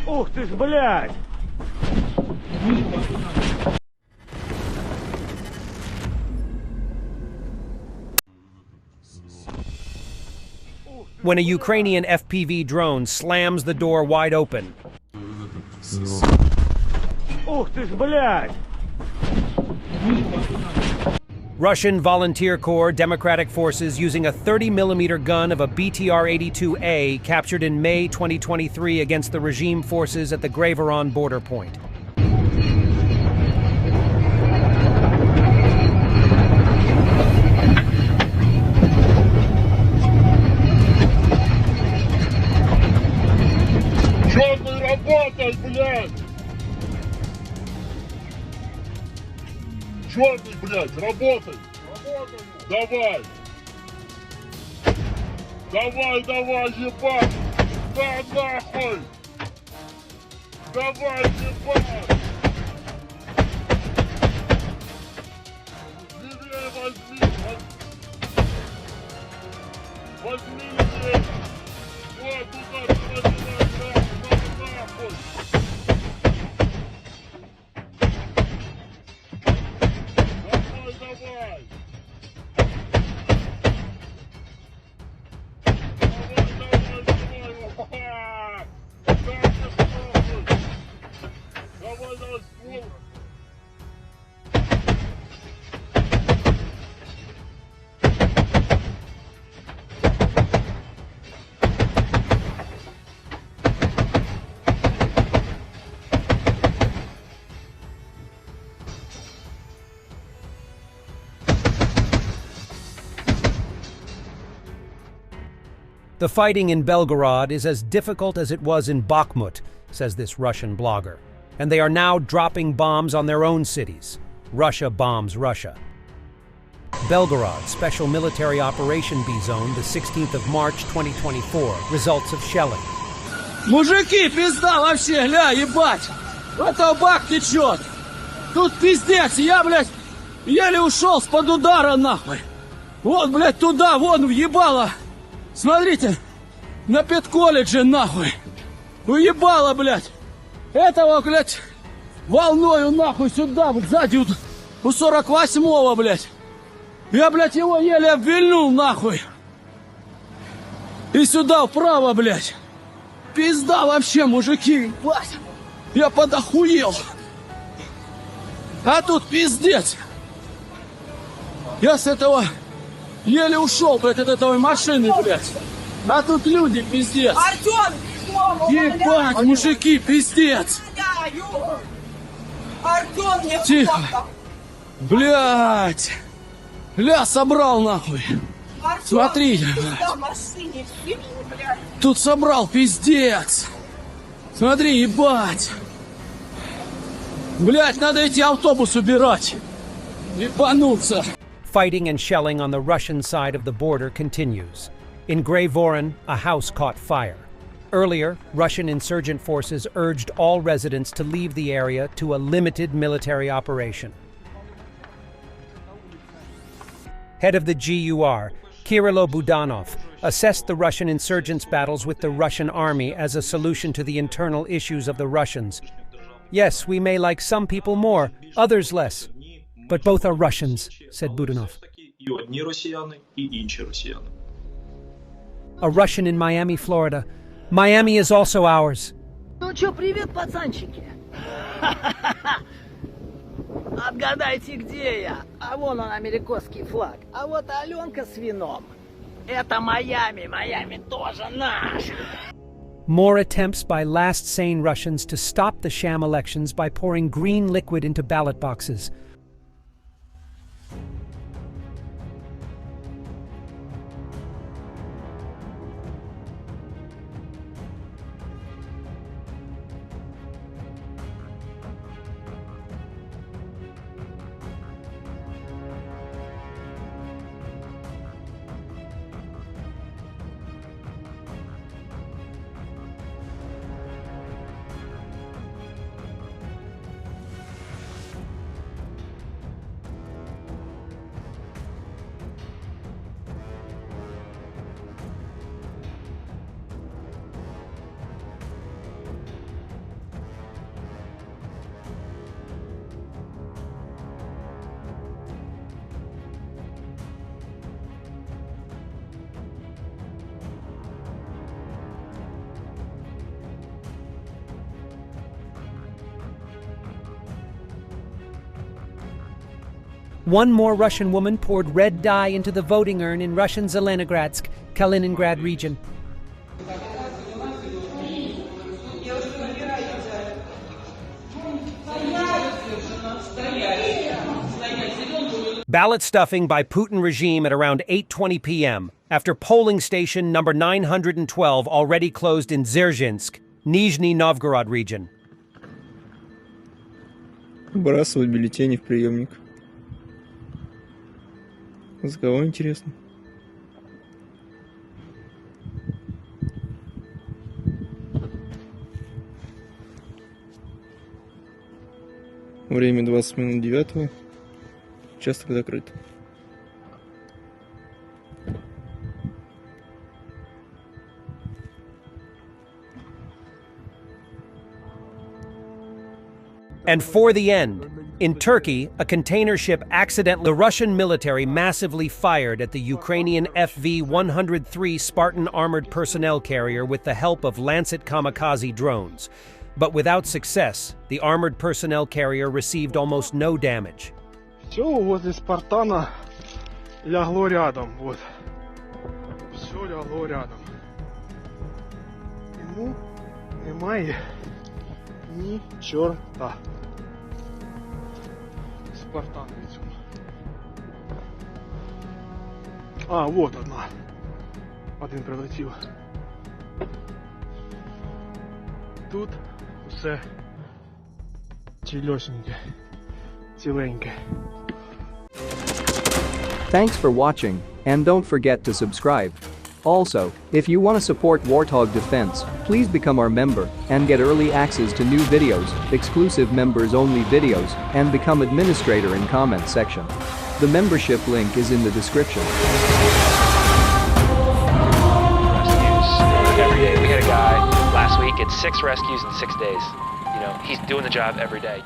Ух ты ж, блядь! When a Ukrainian FPV drone slams the door wide open. Ух ты ж, блядь! Russian Volunteer Corps Democratic Forces using a 30mm gun of a BTR-82A captured in May 2023 against the regime forces at the Belgorod border point. Чёрный, работай, блядь! Черный, блядь, работай! Давай! Давай, ебать! Да нахуй! Давай, ебать! Левее возьми! Возьми левее! Вот туда, нахуй! Давай! The fighting in Belgorod is as difficult as it was in Bakhmut, says this Russian blogger. And they are now dropping bombs on their own cities. Russia bombs Russia. Belgorod, Special Military Operation B Zone, the 16th of March 2024. Results of shelling. Мужики, пизда вообще, гля, ебать! Это бак течет! Тут пиздец, я, блядь, еле ушел с-под удара, нахуй! Вот, блядь, туда, вон, въебало! Смотрите, на педколледже, нахуй! Уебало, блядь! Этого, блядь, волною, нахуй, сюда, вот сзади, вот, у 48-го, блядь! Я, блядь, его еле обвильнул, нахуй! И сюда, вправо, блядь! Пизда вообще, мужики, ебать! Я подохуел! А тут пиздец! Я с этого еле ушел, блядь, от этой машины, блядь! А тут люди, пиздец! Артем! Ебать, мужики, пиздец! Артем, мне Тихо. плохо! Блядь! Ля, собрал, нахуй! Артем, Смотри, пизда в машине, съебни, блядь! тут собрал, пиздец! Смотри, ебать! Блядь, надо эти автобус убирать! Ебануться! Fighting and shelling on the Russian side of the border continues. In Grey Voron, a house caught fire. Earlier, Russian insurgent forces urged all residents to leave the area to a limited military operation. Head of the GUR, Kirilo Budanov, assessed the Russian insurgents' battles with the Russian army as a solution to the internal issues of the Russians. Yes, we may like some people more, others less. But both are Russians, said Budanov. A Russian in Miami, Florida. Miami is also ours. Ну чё, привет, пацанчики! Отгадайте, где я? А вон он, американский флаг. А вот Аленка с вином. Это Майами, Майами тоже наш! More attempts by last sane Russians to stop the sham elections by pouring green liquid into ballot boxes. One more Russian woman poured red dye into the voting urn in Russian Zelenogradsk, Kaliningrad region. Ballot stuffing by Putin regime at around 8:20 p.m. after polling station number 912 already closed in Insurgents, Nizhny Novgorod region. Выбрасывать бюллетени в приемник. За кого интересно? Время 20 минут 9. Участок закрыт. And for the end, in Turkey, a container ship the Russian military massively fired at the Ukrainian FV-103 Spartan armored personnel carrier with the help of Lancet kamikaze drones. But without success, the armored personnel carrier received almost no damage. Все возле Спартана лягло рядом, вот. Все лягло рядом. Йому немає ні чорта. Спартан від цього. А, вот одна. Один прилетів. Тут усе цілюсіньке, ціленьке. Thanks for watching, and don't forget to subscribe. Also, if you want to support Warthog Defense, please become our member and get early access to new videos, exclusive members-only videos, and become administrator in comment section. The membership link is in the description. Rescues every day. We had a guy last week, it's 6 rescues in 6 days. You know, he's doing the job every day.